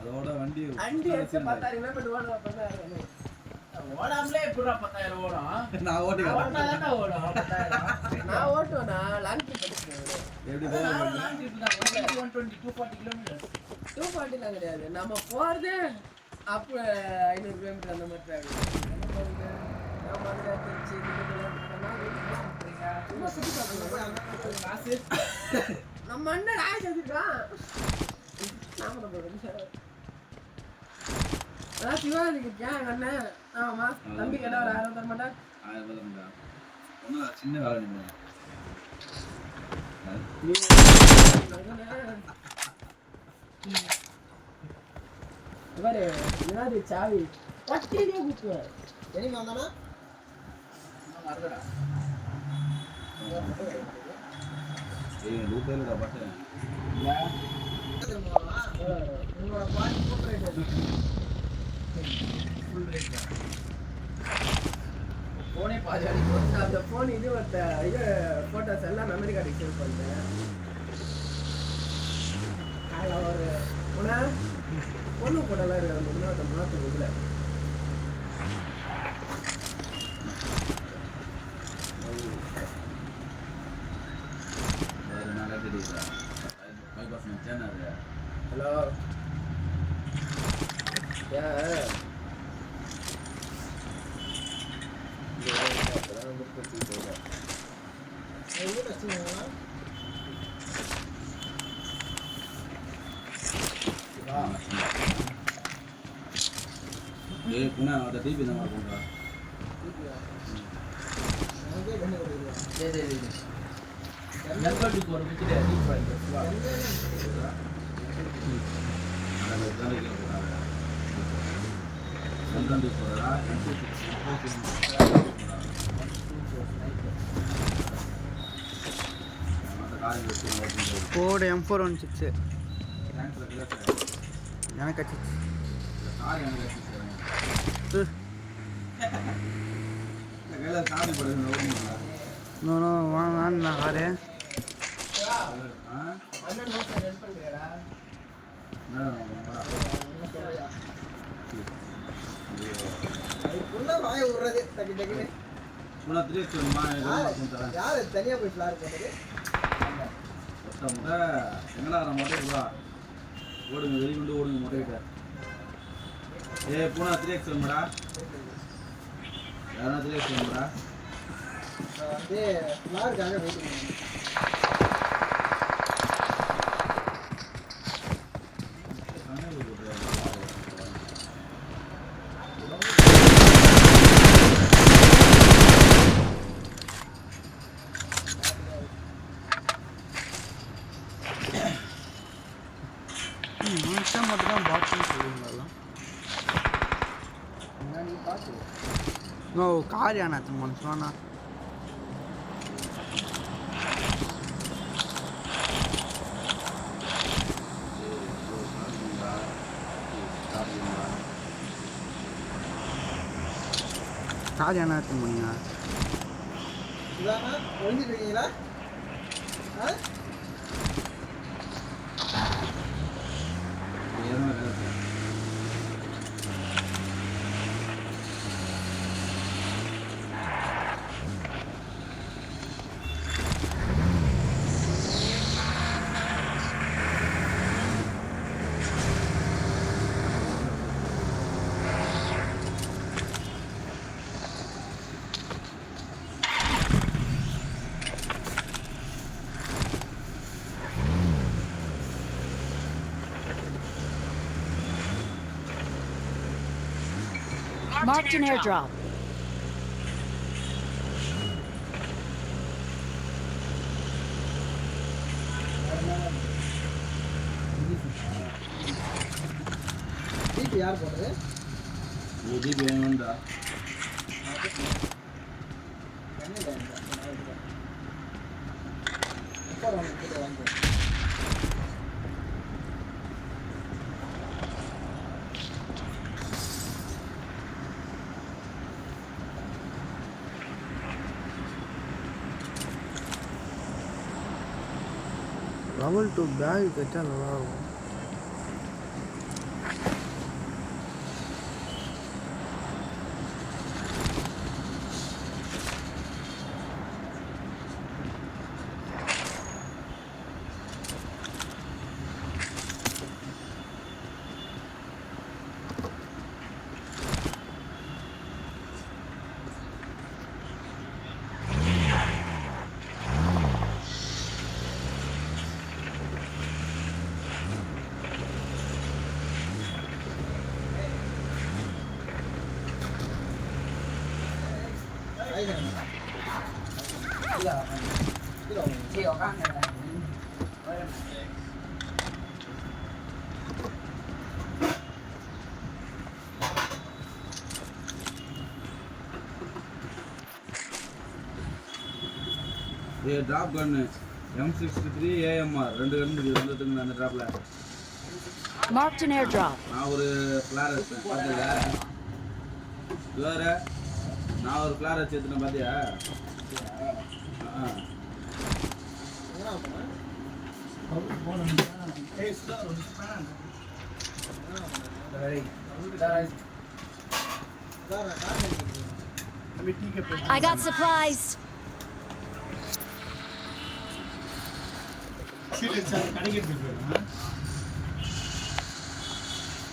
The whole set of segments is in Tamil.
அதோட வண்டி ஓடாமலே எப்படா 10,000 ஓடும்? நான் ஓட்டுவேன். நான் ஓட்டுவேனா? லாங் ட்ரிப் எடுக்கிறேன். எப்படி போலாம்? லாங் ட்ரிப் தான். 120 240 கிலோமீட்டர். 240 லாம் கிடையாது. நம்ம போறதே அப்ப 500 கிலோமீட்டர் அந்த மாதிரி டிராவல். நான் மதுரை திருச்சி நம்ம அண்ணன் ராஜ் வந்துட்டான். நாம அதான் சிவாஜிக்கு கேன் அண்ணன். ஆமா தம்பி கேட்டா ஒரு 1000 தர மாட்டேன். 1000 தர மாட்டேன். ஒண்ணு சின்ன வேலை இல்ல. இவரே என்னது சாவி பட்டினே குத்து. எனிமே வந்தானா? மறடா. ஏய் லூப்பேலடா பாட்டு. இல்ல. உங்களோட பாட்டு போட்றேன். ஃபுல் ரேட் போனே பாஜாடி போட்டு அந்த போன் இது போட்டோஸ் எல்லாம் மெமரி கார்டு சேவ் பண்ணிட்டேன். அதில் ஒரு பொண்ணு போட்டோலாம் இருக்கிற முன்னாடி மாற்றம் இல்லை. ஹலோ புனா அந்த டிபி தான் பண்ணுறா. நம்பருக்கு ஒரு விக்கிட டீப் பாயிண்ட் Ford M416 எனக்கு அடிச்சு நோ நோ வாங்க காரு தனியா போய் ஃபிளார் போனது எங்கடா மொட்டை ஓடுங்க வெளி கொண்டு ஓடுங்க மொட்டைக்கிட்ட. ஏ பூனா 3x வேணுமாடா? யாரா 3x வேணுமாடா? வந்து ஃபிளாருக்காக வெயிட் பண்ணுங்க. மட்டும் தான் பாத்ரூம் சொல்லுவீங்களா? நோ கார் ஏனாச்சு மனுஷனா கார் ஏனாச்சு முடியுங்க. ஒழிஞ்சிருக்கீங்களா? Marked an airdrop. ஜிபி யார் போடுறது? ஜிபி வேணும்டா. லெவல் 2 பேக் வச்சா நல்லா இருக்கும். டிராப் கன்னு M63 AMR ரெண்டு கன்னு வந்துட்டுங்க அந்த டிராப்ல. Marked an airdrop. நான் ஒரு ஃபிளார் வச்சேன் பாத்தீங்களா? வேற நான் ஒரு ஃபிளார் வச்சு எடுத்துனேன் பாத்தியா? I got supplies.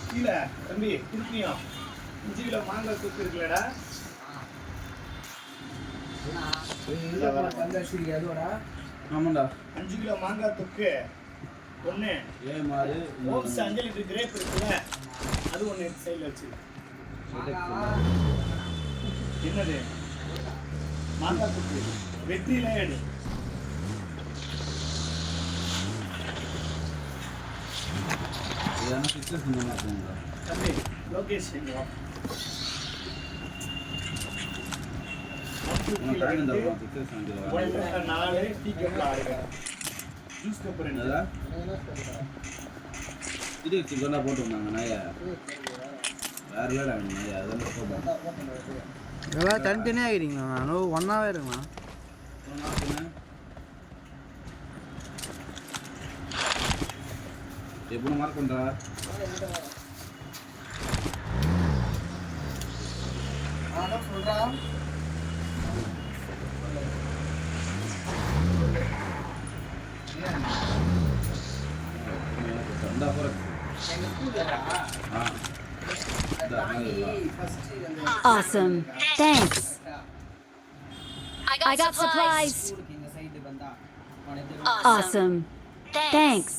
கீழே தம்பி திருப்பியும் 5 கிலோ மாங்காய் சுத்து இருக்குல்லடா. ஆமாண்டா. 5 கிலோ மாங்காய் தொக்கு ஒன்று. AMR ஓப்ஸ் 5 லிட்டர் கிரேப் இருக்குல்ல, அது ஒன்று சைடில் வச்சு. என்னது மாங்காய் தொக்கு வெற்றியில எடு. இதெல்லாம் பிக்சர்ஸ் இந்த மாதிரி இருக்குங்களா? தம்பி லோகேஷ் இங்க வா. உனக்கு டைம் இருந்தாலும் பிக்சர்ஸ் வாங்கிடுவா. 4 டீ கப் ஆடுங்க. ஜூஸ் கப் ரெண்டு. என்னடா? இது சிக்கனா போட்டு வந்தாங்க நாயா. வேற வேற நாயா அதெல்லாம் போடுறேன். எல்லாம் தனித்தனியாக ஆகிறீங்களா? நானும் ஒன்றாவே இருங்களா? எப்படி மார்க் பண்றா? அதான் சொல்றான். சந்தா போற. Awesome. Thanks. I got supplies. Awesome. Thanks.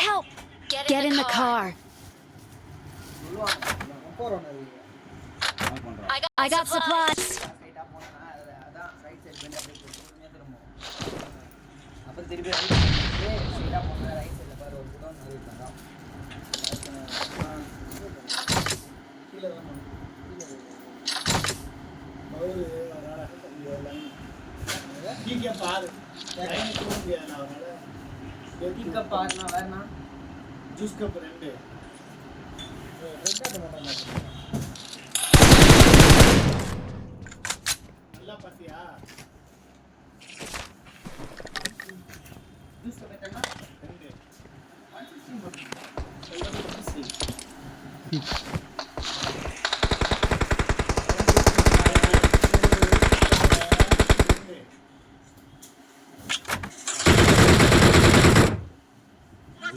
Help! Get in the car. I got supplies. Tea cup ஆறு. லைன் தூங்க முடியாது அவனால. டீ கப் ஆறுனா வேறனா? Juice cup 2. நல்லா பாத்தியா? ஜூஸ் கப் எத்தனை? 2. 160.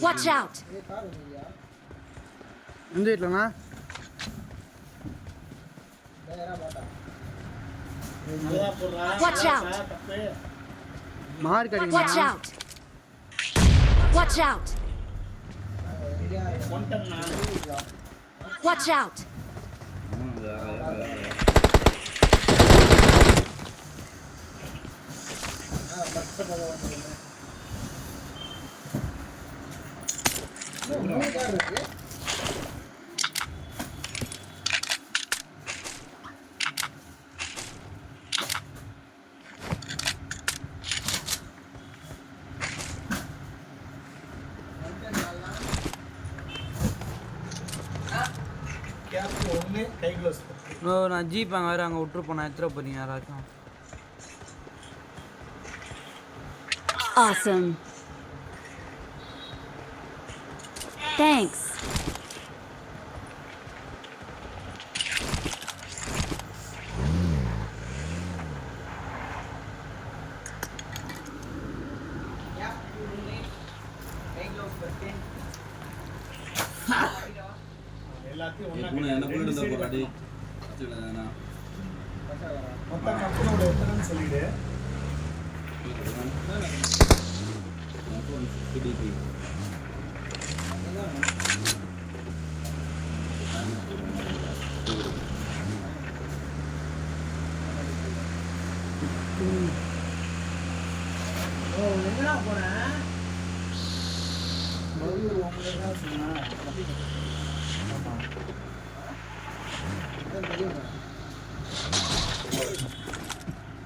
Watch out. இந்த வீட்டிலண்ணா Watch out. மார்க் Watch அடிக்கணும். out. Watch out. 1 டன் 4. Watch out! கேப் 1 கை க்ளோஸ். ப்ரோ நான் ஜீப் அங்கே வேறு அங்கே விட்டுருப்போம் நான் எடுத்துகிட்டு போறீங்க யாராச்சும். Awesome. Thanks. எல்லாத்தையும் ஏய், ஒண்ணா பூனை என்ன கட்டி, பண்ணிட்டு ரெண்டு இருந்தா side போறாடி? கட்டு. வச்சுக்கலாம்ண்ணா. மொத்த கப்பலோட எத்தனைன்னு சொல்லிடு. 150 dp. எங்கடா போறேன்? மறுபடியும் உங்களுக்கு தான் சொன்னேன். ஆமா.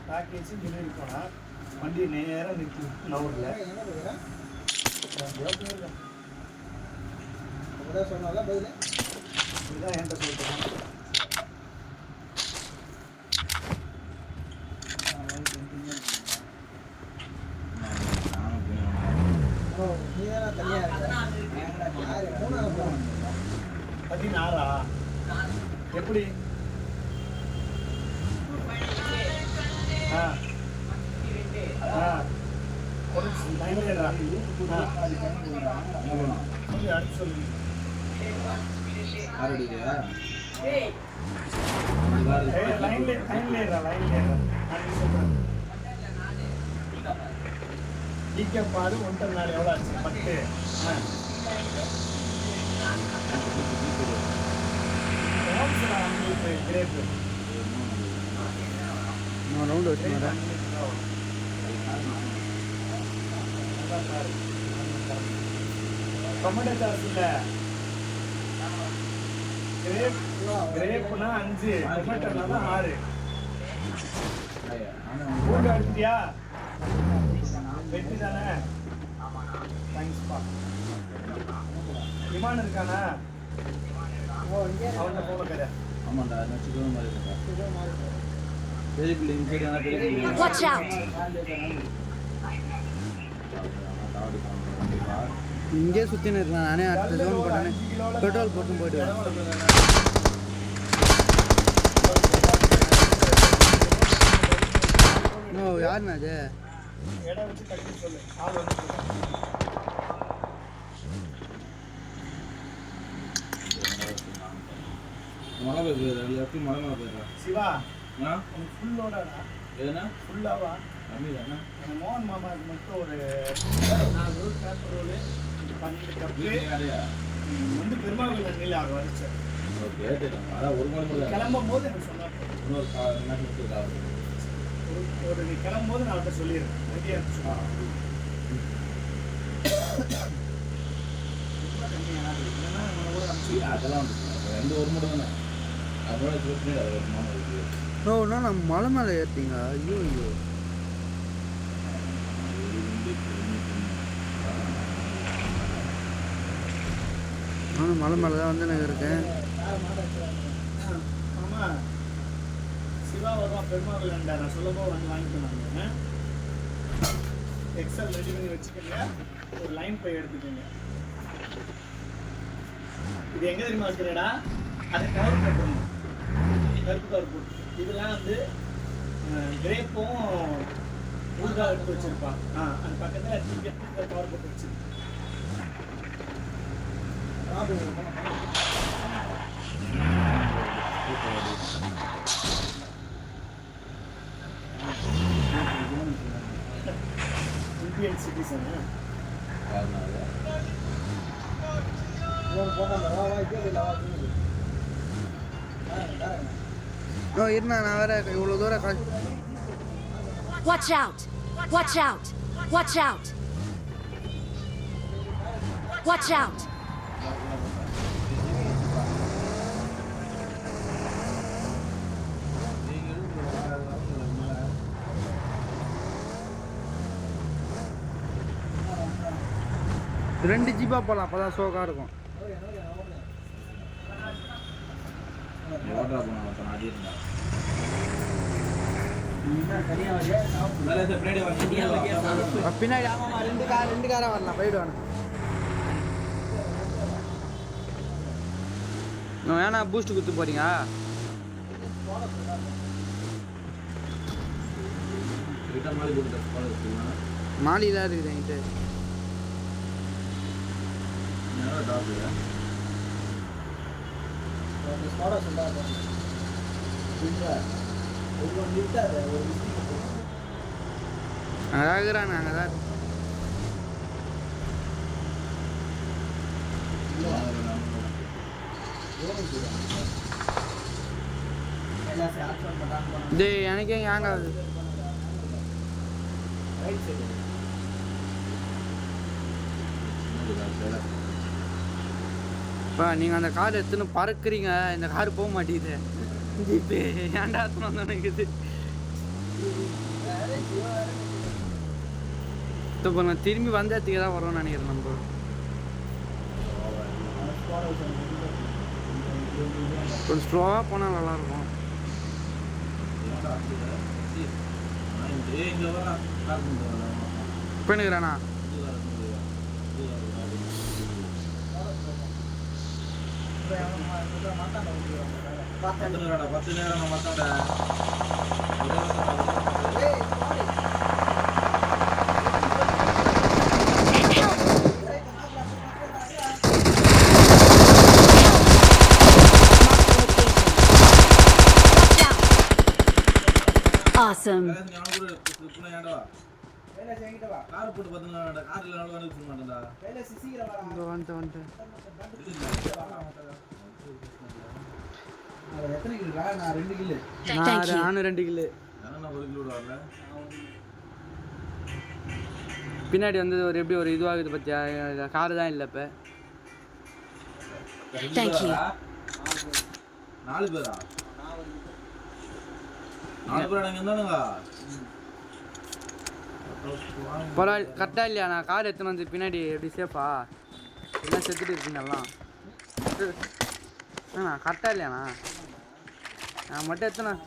பேக்கேஜ் டெலிவரி போனா வண்டி நேரா நிற்கும் நவரில். இதுதான் என்கிட்ட சொல்லிட்டேன். பதினாறா? எப்படி? லைன்லேடா. அடுத்து சொல்லு. பாடு 1 டன் 4 எவ்வளோ ஆச்சு? 10. கிரேப்பு நான் ரவுண்டு வச்சு வரேன். டொமேட்டோ சாஸ் இல்ல, கிரேப்னா 5, டொமேட்டோனா 6. பூண்டு அடிச்சிட்டியா? வெட்டி தானே? தேங்க்ஸ்ப்பா. இமான் இருக்கானா? அவன்கிட்ட போன கதை. ஆமாண்டா, நான் சிக்கன் மாதிரி இருக்கா. பெரிய பில்டிங் சரியான பெரிய பில்டிங். Watch out! இங்கே சுற்றின்னு இருக்கலாம். நானே அடுத்த ஜோன் போட்டேன்னு பெட்ரோல் போட்டு போயிடுவேன். ஓ யாருண்ணா அது? இடம் வச்சு கட்டி சொல்லு. ஆள் வந்து மழை பெய்யுது, எப்படி மழை போயிடுறா? சிவா ஆ உனக்கு ஃபுல்லோடா? எதுனா ஃபுல்லாவா? கம்மி தானே? எனக்கு மோகன் மாமாவுக்கு மட்டும் ஒரு 4 ரோல் பேப்பர் ரோலு 12 கப்பு வீட்டுக்கு கடையா? வந்து பெருமாள் நெல் ஆக வரைச்சேன். ஓகே, தெரியும். அதான் ஒரு மணி கூட கிளம்பும் போது எனக்கு சொன்னார். இன்னொரு நிமிஷத்துக்கு ஒரு நீ கிளம்பும் போது நான் அவர்கிட்ட சொல்லிடுறேன். ரெடியாக இருந்துச்சு. அதெல்லாம் வந்து 2 ஒரு மட்டும் தானே. அதோட சொல்லி அது ஒரு மாதம் இருக்கு. ஓ இன்னும் நான் மலை மேலே ஏற்றிங்க. ஐயோ ஐயோ நானும் மலை மேலே தான் வந்து நான் இருக்கேன். ஆமாம், சிவா வருவான் பெருமாள் வேண்டா. நான் சொல்லப்போ வந்து வாங்கிட்டு வந்தாங்க. எக்ஸல் ரெடி பண்ணி வச்சுக்கோங்க. ஒரு லைன் பை எடுத்துக்கோங்க. இது எங்கே தெரியுமா வச்சுக்கிறேடா? அதை கவர் போட்டுருணும். கருப்பு கவர் போட்டு இதெல்லாம் வந்து கிரேப்பும் ஊறுகாய் எடுத்து வச்சுருப்பான். அது பக்கத்தில் கவர் போட்டு வச்சுருப்பான். இந்தியன் சிட்டிசன் ஓ இருந்தா நான் வேற இவ்வளோ தூரம் Watch out! Watch out! Watch out! Watch out! ரெண்டு ஜீப்பா போகலாம் அப்போ தான் சோக்காக இருக்கும். ஓட்டா போனா அப்ப அடி இருந்தா மேலே பின்னாடி வந்து பின்னாடி ஆமாம் ரெண்டு காரை வரலாம் போயிடுவானு. ஏன்னா பூஸ்ட் குத்து போறீங்க? ரிட்டர்ன் மாதிரி போட்டு மாலி தான் இருக்குது என்கிட்ட. அதான் இருக்கிறாங்க அங்கே தான். டேய் எனக்கே ஹேங் ஆகுது. இப்போ நீங்கள் அந்த கார் எடுத்துன்னு பறக்குறீங்க, இந்த கார் போக மாட்டேங்குது. ஜிபே ஏன்டா எடுத்துன்னு வந்து நினைக்குது. இப்போ நான் திரும்பி வந்த இடத்துக்கு தான் வரோம்னு நினைக்கிறேன். நம்ம கொஞ்சம் ஸ்லோவாக போனால் நல்லாயிருக்கும். இப்போ எனக்குறாண்ணா பத்து நேரம் மாத்தாண்ட Awesome. கார் போட்டு பாத்துங்க கார்ல நடந்து போக மாட்டேன்டா வந்துட்டு எத்தனை கிலோ நான் 2 கிலோ Thank you. நானும் 2 கிலோ. நான் 1 கிலோ வரல பின்னாடி வந்து ஒரு எப்படி ஒரு இதுவாகுது பத்தியா? கார் தான் இல்லை இப்போ. Thank you. 4 பேரா 4 பேரா நீங்க இருந்தானுங்க பரவாயில்ல கரெக்டாக இல்லையா? நான் கார் எடுத்துன்னு வந்து பின்னாடி எப்படி சேஃபா எல்லாம் செத்துட்டு இருக்கீங்க எல்லாம். கரெக்டாக இல்லையாண்ணா? நான் மட்டும் எடுத்துனேன்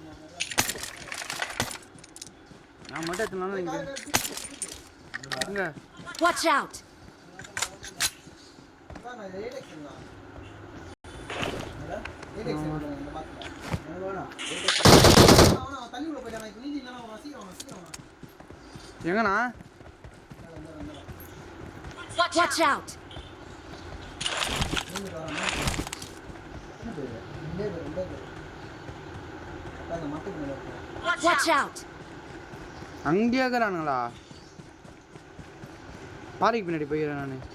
இங்கே Watch out! எங்கண்ணா? Watch out! Watch out! அங்கேயே இருக்கிறானுங்களா? பாறைக்கு பின்னாடி போயிடுறேன் நான்.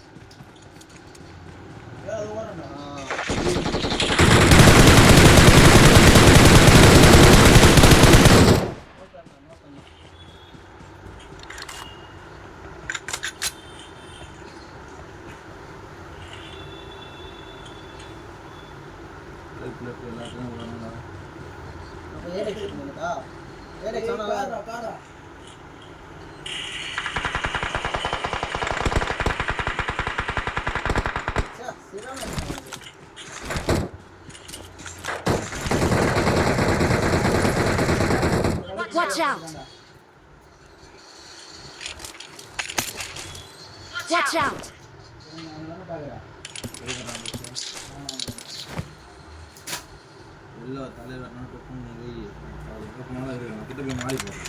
Watch out! Watch out! எல்லா தலையில நாட்டு கிட்ட போய் மாறி போறேன்.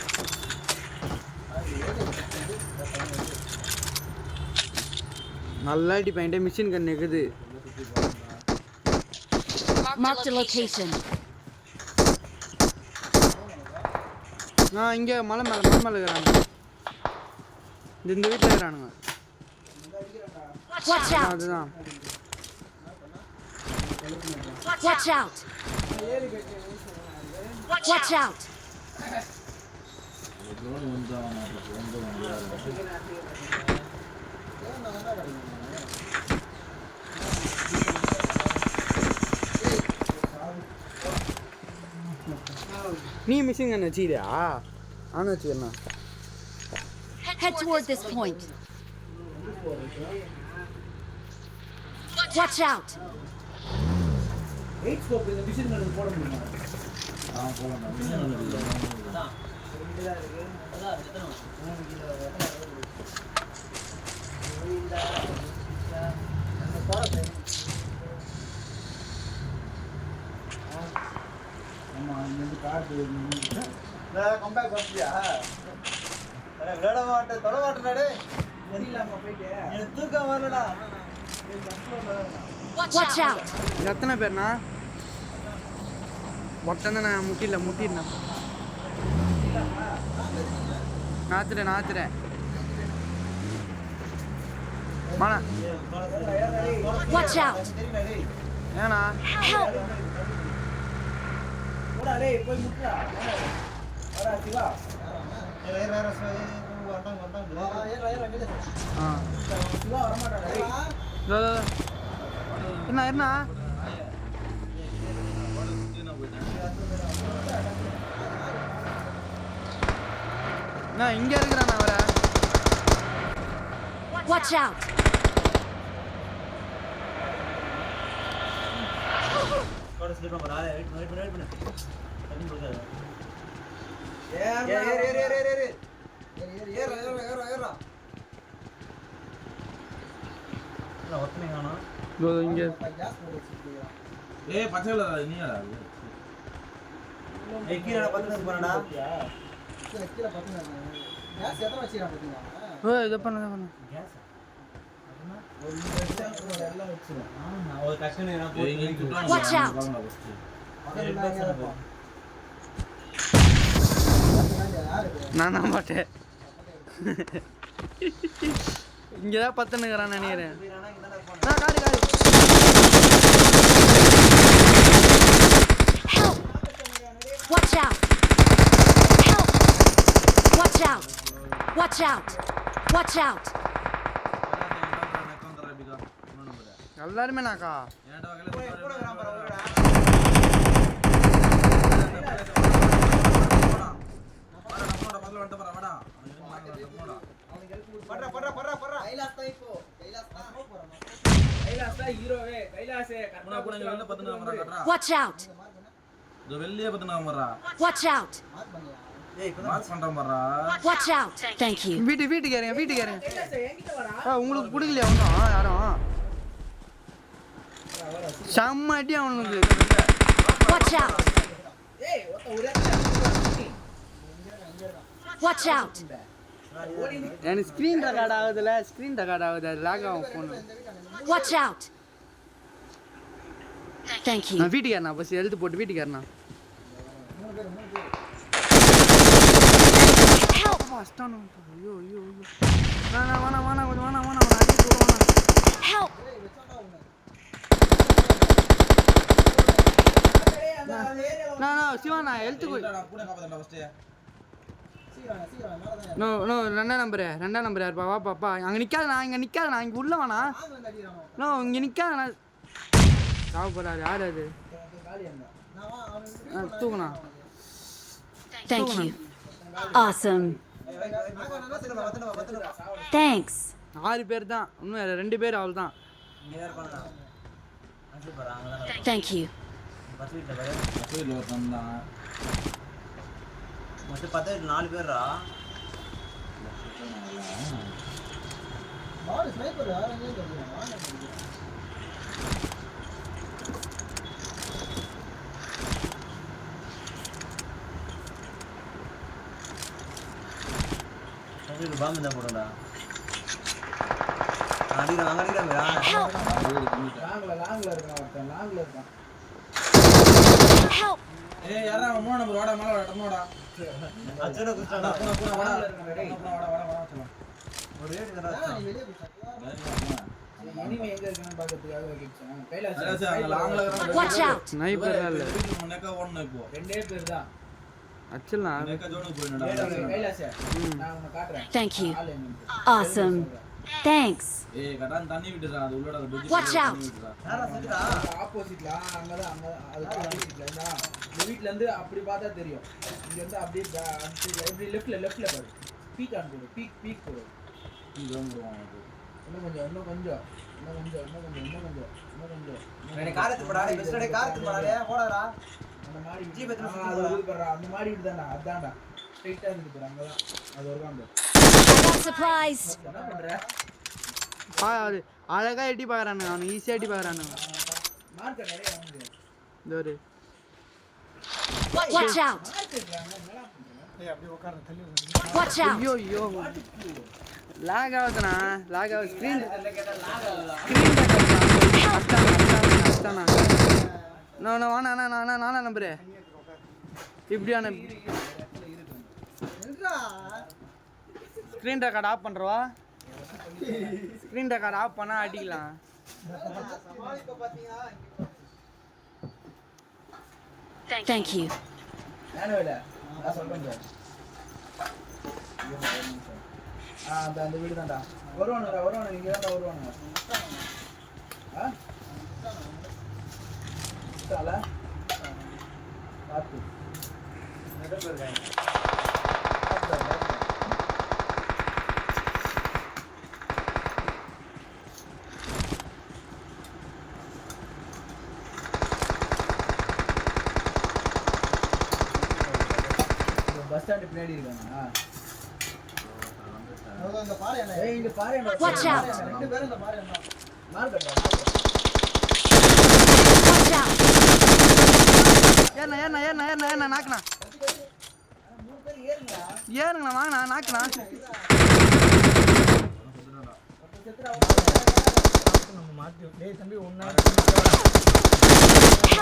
நல்லா அடிப்பேன். மிஷின் கன் இருக்குது. Marked a location. நான் இங்கே மலை மேலே இருக்கிறாங்க. இந்த வீட்டில் இருக்கிறானுங்க. Watch out! அதுதான் Watch out! Watch out! drone வந்தா நீ மிஷின் கன் வச்சிக்கிறியா? நானும் வச்சுக்கிறேண்ணா. Head toward this point. Watch out! 8 scope இந்த மிஷின் கன் போட முடியுமா? போலாம். அதான் இருக்கு. அதான் எத்தனை? 3 கிலோ அந்த போற ஆமா இந்த கார்டு கம்பேக் பண்ணியா விளையாட மாட்டேன் தொட மாட்டேன் தெரியலாமா போயிட்டு எனக்கு தூக்கம் வரலடா Watch out! இது எத்தனை பேர்ண்ணா? ஒருத்தன் தானே முட்டிடண்ணா. நாத்துறேன் மாண்ணா. Watch out! ஏண்ணா? Help! போடா டேய் போய் முட்றா. வரா சிவா. ஆ சிவா வர மாட்டாடா டேய். என்ன நான் இங்க இருக்கிறேன் நான் வர. Watch out! இங்க ஏய் பச்சை கலர் அது நீயாடா அது? கீழே பத்து போறடா கீழ பாத்துங்க. கேஸ் எத்தனை வச்சிரா பாத்தீங்க? இத பண்ணு எல்லாம் வச்சிரா. ஒரு கஷ்டம் என்ன ஏய் இங்க சுத்தம் Watch out. பாருங்க ஃபர்ஸ்ட். நான் நம்ப மாட்டேன். இங்கதான் பத்துனுக்குறான்னு நினைக்கிறேன். காடு Help! Watch out! Help! Watch out! Watch out! Watch out! எல்லாருமே நாக்கா ஏன்டா வகையில Watch out! Watch out! Watch out! Thank you. வீட்டுக்கு ஏறுங்க. உங்களுக்கு பிடிக்கலையா ஒன்றும் யாரும்? செம்ம அடி அவனுக்கு. Watch out! Watch out! எனக்கு ஸ்க்ரீன் ரெக்கார்ட் ஆகுது அது லாக் ஆகும் phone. Watch out! Thank you. நான் வீட்டுக்கு ஏறினா பஸ் எழுத்து போட்டு வீட்டுக்கு ஏறினா. Help! ஐயோ வேணாம் Help! சிவா நான் எழுத்து போய் ரெண்டாம் நம்பர் யாருப்பா வா பாப்பா அங்கே நிற்காத நான் இங்கே உள்ள வேணா இங்கே நிற்காத சாவ போறாரு யார் அது தூக்குண்ணா. Thank you. Awesome. Thanks. 6 பேர் தான், இன்னும் 2 பேர் அவள் தான். Thank you. மொத்தம் 4 பேரா? பாம்பு தான் போடா. அடிக்கிறாங்க லாங்ல இருக்கான். Help! ஏய் யாரா 3 நம்பர் வாடா மேல டம்னோடா. அச்சட குச்சாடா. வாடா. ஒரு ரேட் தரா. நீ வெளிய போய் இனிமே எங்க இருக்கான்னு பார்க்கறதுக்காக வச்சிருக்கேன். கைலாஸ் கைலாஸ் அங்க லாங்ல இருக்கற Watch out! ஸ்னைப்பர் இல்ல வீட்டுல நெக்க ஓடணும் இப்போ. ரெண்டே பேர் தான். அச்சலாம் நெக்க ஜோனுக்கு போயிடணும்டா. கைலாஸ் நான் உன்னை காட்டுறேன். Thank you. ஆளு எங்க? Awesome. Thanks. ஏய் கட்டான் தண்ணி விட்டுறான் அது உள்ளோட அந்த பெட்ஜ் Watch out. ஆப்போசிட்ல அங்கதான் அதுக்கு ஆப்போசிட்ல இந்த வீட்ல இருந்து அப்படி பார்த்தா தெரியும். இங்க இருந்து அப்படியே இப்படி லெஃப்ட்ல பாரு. பீக் ஆன் போடு. பீக் போடு. இது வந்துருவான் அது. இன்னும் கொஞ்சம். அந்த மாடி அந்த மாடி விட்டுதான்டா. அதான்டா. ஸ்ட்ரைட்டா இருக்கு பாரு அங்கதான். அது ஒரு காம்போ. I got supplies. என்ன பண்ற? அது அழகா எட்டி பார்க்கறானு அவன் ஈஸியா எட்டி பார்க்கறானு மார்க் நிறைய வாங்குது. இந்த ஒரு Watch out! Watch out! ஐயோ லாக் ஆகுதுண்ணா லாக் ஆகுது ஸ்க்ரீன் நான் வாண்ணா நானா நம்பரு இப்படியான ஸ்க்ரீன் ரெக்கார்ட் ஆஃப் பண்ணுறவா ஸ்க்ரீன் ரெக்கார்ட் ஆஃப் பண்ணால் அடிக்கலாம் Thank you. நானும் நான் சொல்றேன் அந்த வீடு தான்டா. வருவானுங்க இங்க தான் வருவானுங்க. பார்த்து பஸ் ஸ்டாண்ட் பின்னாடி இருக்காங்க. இங்க பாரு. Watch out! ரெண்டு பேரும் இந்த பாரு மார்க்கெட். Watch out! ஏண்ணா நாக்குண்ணா மூணு பேர் ஏறுங்க. ஏறுங்கண்ணா வாங்கண்ணா நாக்குண்ணா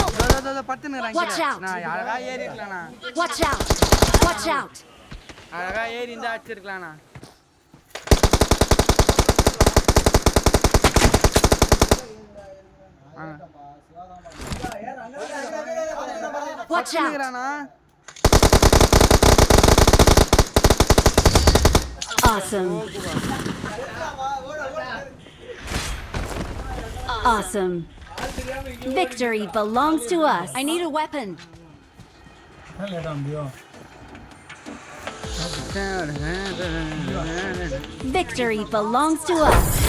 Watch out! நான் அழகா ஏறி இருக்கலாண்ணா Watch out! Watch out! அழகா ஏறி இருந்தா அடிச்சிருக்கலாண்ணா Watch out! இருக்கிறாண்ணா Awesome. Awesome. Victory belongs to us. I need a weapon. Victory belongs to us.